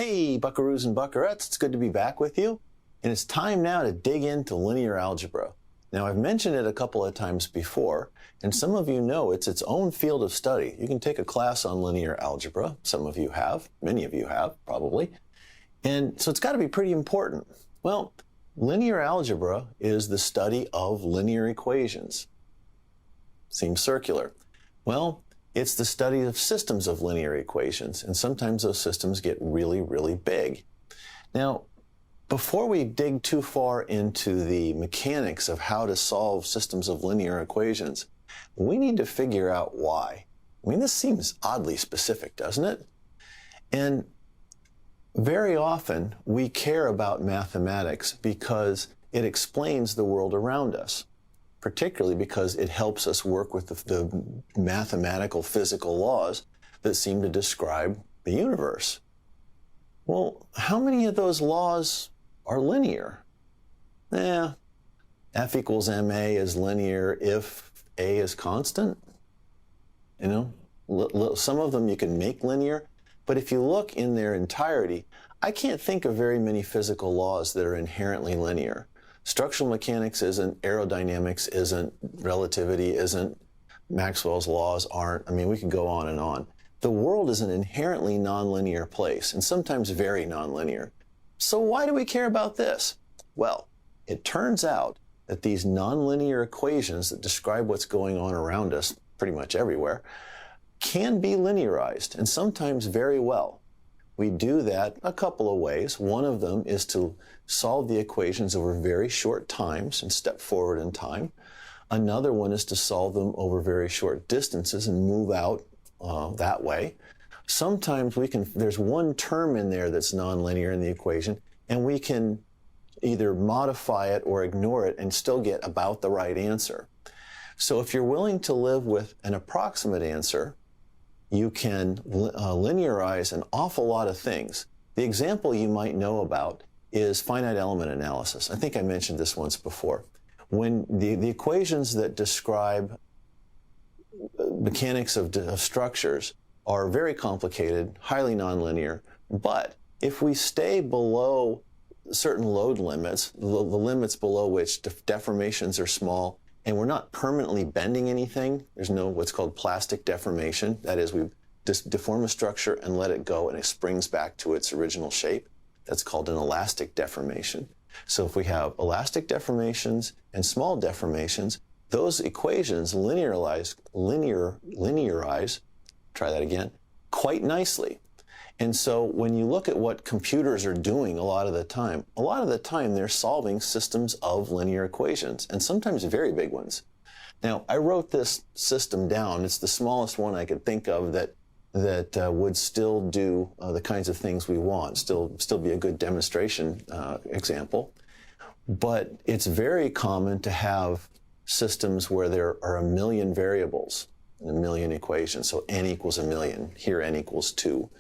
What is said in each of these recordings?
Hey, buckaroos and buckarettes, it's good to be back with you. And it's time now to dig into linear algebra. Now, I've mentioned it a couple of times before, and some of you know it's its own field of study. You can take a class on linear algebra. Some of you have, many of you have, probably. And so it's got to be pretty important. Well, linear algebra is the study of linear equations. Seems circular. Well, it's the study of systems of linear equations, and sometimes those systems get really, really big. Now, before we dig too far into the mechanics of how to solve systems of linear equations, we need to figure out why. I mean, this seems oddly specific, doesn't it? And very often we care about mathematics because it explains the world around us, particularly because it helps us work with the mathematical physical laws that seem to describe the universe. Well, how many of those laws are linear? F equals ma is linear if a is constant. You know, some of them you can make linear, but if you look in their entirety, I can't think of very many physical laws that are inherently linear. Structural mechanics isn't, aerodynamics isn't, relativity isn't, Maxwell's laws aren't. I mean, we could go on and on. The world is an inherently nonlinear place, and sometimes very nonlinear. So why do we care about this? Well, it turns out that these nonlinear equations that describe what's going on around us pretty much everywhere can be linearized, and sometimes very well. We do that a couple of ways. One of them is to solve the equations over very short times and step forward in time. Another one is to solve them over very short distances and move out that way. Sometimes there's one term in there that's nonlinear in the equation, and we can either modify it or ignore it and still get about the right answer. So if you're willing to live with an approximate answer, you can linearize an awful lot of things. The example you might know about is finite element analysis. I think I mentioned this once before. When the equations that describe mechanics of structures are very complicated, highly nonlinear, but if we stay below certain load limits, the limits below which deformations are small, and we're not permanently bending anything, there's no what's called plastic deformation. That is, we just deform a structure and let it go and it springs back to its original shape. That's called an elastic deformation. So if we have elastic deformations and small deformations, those equations linearize, try that again, quite nicely. And so when you look at what computers are doing a lot of the time they're solving systems of linear equations, and sometimes very big ones. Now, I wrote this system down. It's the smallest one I could think of that would still do the kinds of things we want, still be a good demonstration example. But it's very common to have systems where there are 1 million variables and 1 million equations. So n equals 1 million. Here n equals 2.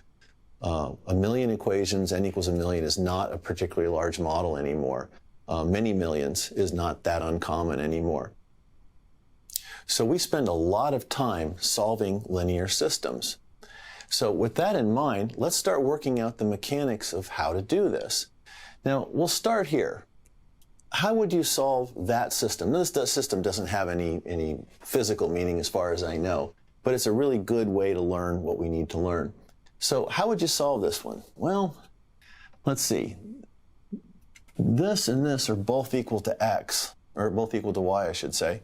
1 million equations, n equals 1 million, is not a particularly large model anymore. Many millions is not that uncommon anymore. So we spend a lot of time solving linear systems. So with that in mind, let's start working out the mechanics of how to do this. Now, we'll start here. How would you solve that system? This system doesn't have any physical meaning as far as I know, but it's a really good way to learn what we need to learn. So how would you solve this one? Well, let's see. This and this are both equal to x, or both equal to y, I should say.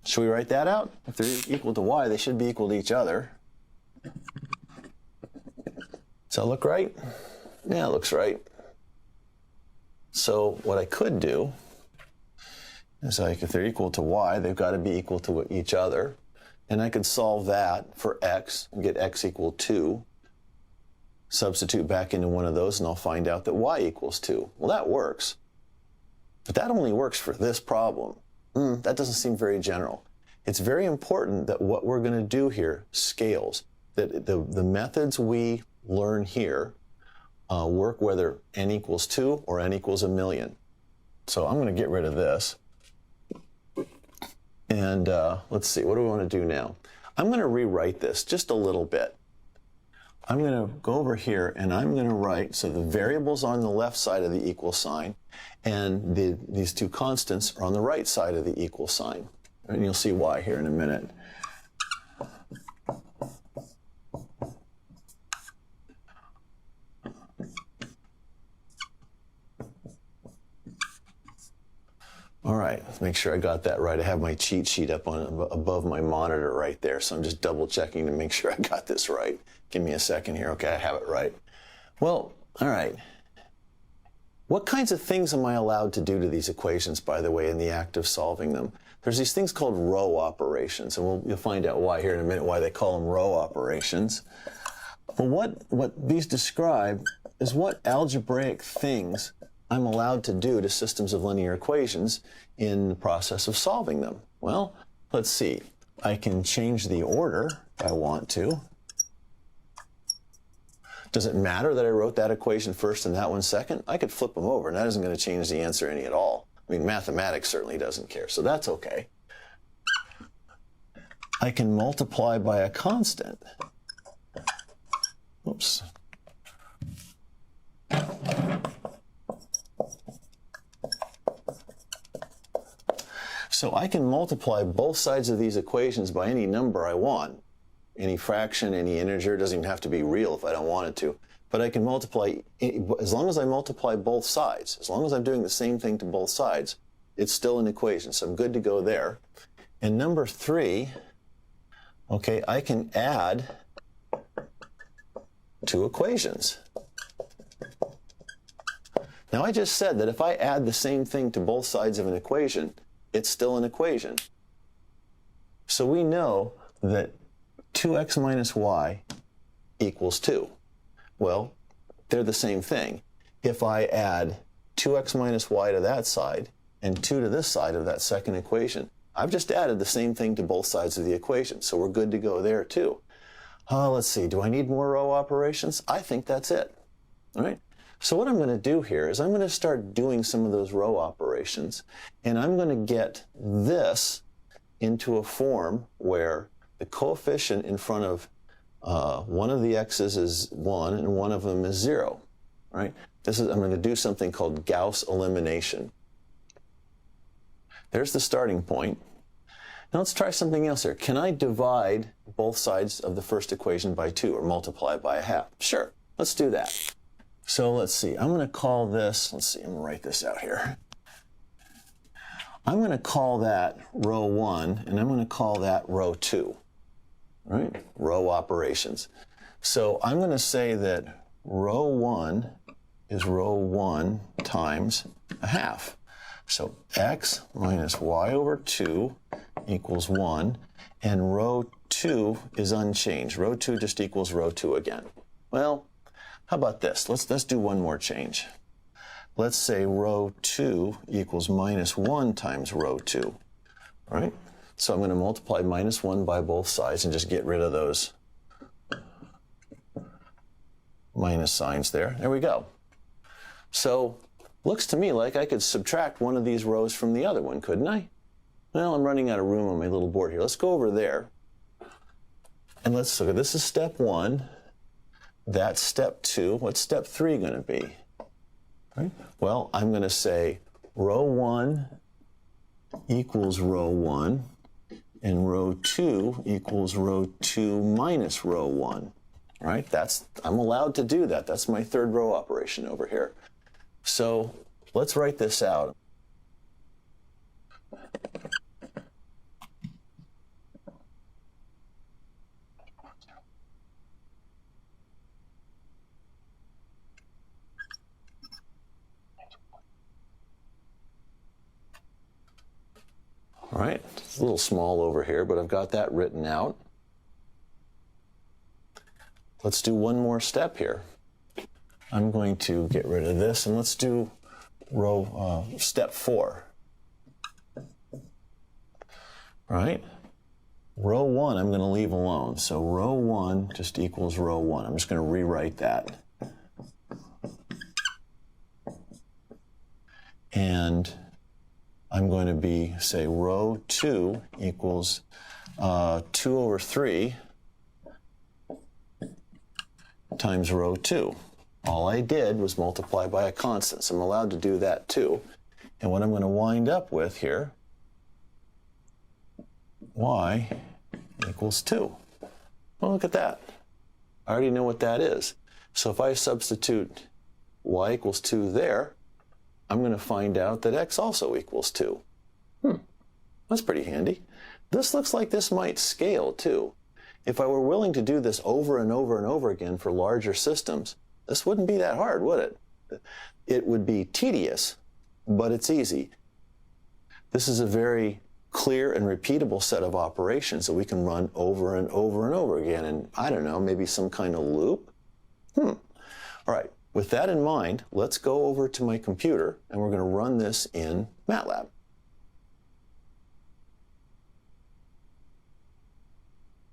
Should we write that out? If they're equal to y, they should be equal to each other. Does that look right? Yeah, it looks right. So what I could do is, if they're equal to y, they've got to be equal to each other. And I could solve that for x and get x equal 2. Substitute back into one of those, and I'll find out that y equals 2. Well, that works. But that only works for this problem. That doesn't seem very general. It's very important that what we're going to do here scales, that the methods we learn here work whether n equals 2 or n equals 1 million. So I'm going to get rid of this. And let's see, what do we want to do now? I'm going to rewrite this just a little bit. I'm going to go over here and I'm going to write, so the variables on the left side of the equal sign and these two constants are on the right side of the equal sign. And you'll see why here in a minute. All right, let's make sure I got that right. I have my cheat sheet up on above my monitor right there, so I'm just double checking to make sure I got this right. Give me a second here. Okay, I have it right. Well, all right. What kinds of things am I allowed to do to these equations, by the way, in the act of solving them? There's these things called row operations, and you'll find out why here in a minute, why they call them row operations. Well, what these describe is what algebraic things I'm allowed to do to systems of linear equations in the process of solving them. Well, let's see. I can change the order if I want to. Does it matter that I wrote that equation first and that one second? I could flip them over, and that isn't going to change the answer any at all. I mean, mathematics certainly doesn't care, so that's okay. I can multiply by a constant. Oops. So I can multiply both sides of these equations by any number I want. Any fraction, any integer, it doesn't even have to be real if I don't want it to. But I can multiply, as long as I multiply both sides, as long as I'm doing the same thing to both sides, it's still an equation. So I'm good to go there. And number 3, okay, I can add 2 equations. Now I just said that if I add the same thing to both sides of an equation, it's still an equation. So we know that 2x minus y equals 2. Well, they're the same thing. If I add 2x minus y to that side and 2 to this side of that second equation, I've just added the same thing to both sides of the equation, so we're good to go there too. Let's see, do I need more row operations? I think that's it. All right. So what I'm going to do here is I'm going to start doing some of those row operations, and I'm going to get this into a form where the coefficient in front of one of the x's is 1 and one of them is 0. Right? I'm going to do something called Gauss elimination. There's the starting point. Now let's try something else here. Can I divide both sides of the first equation by 2 or multiply by a half? Sure, let's do that. So let's see, I'm going to call this, I'm going to write this out here. I'm going to call that row 1, and I'm going to call that row 2, right? Row operations. So I'm going to say that row 1 is row 1 times a half. So x minus y over 2 equals 1, and row 2 is unchanged. Row 2 just equals row 2 again. Well, how about this? Let's do one more change. Let's say row 2 equals minus 1 times row 2, right? So I'm going to multiply minus 1 by both sides and just get rid of those minus signs there. There we go. So looks to me like I could subtract one of these rows from the other one, couldn't I? Well, I'm running out of room on my little board here. Let's go over there. And let's look at this is step 1. That's step 2. What's step 3 going to be? Right? Well, I'm going to say row 1 equals row 1, and row 2 equals row 2 minus row 1. Right? I'm allowed to do that. That's my third row operation over here. So let's write this out. All right, it's a little small over here, but I've got that written out. Let's do one more step here. I'm going to get rid of this, and let's do step 4. All right, row 1 I'm going to leave alone. So row 1 just equals row 1. I'm just going to rewrite that. And I'm going to say row 2 equals 2 over 3. times rho 2. All I did was multiply by a constant, so I'm allowed to do that too. And what I'm going to wind up with here, y equals 2. Well, look at that. I already know what that is. So if I substitute y equals 2 there, I'm going to find out that x also equals 2. That's pretty handy. This looks like this might scale too. If I were willing to do this over and over and over again for larger systems, this wouldn't be that hard, would it? It would be tedious, but it's easy. This is a very clear and repeatable set of operations that we can run over and over and over again in, I don't know, maybe some kind of loop. All right, with that in mind, let's go over to my computer and we're going to run this in MATLAB.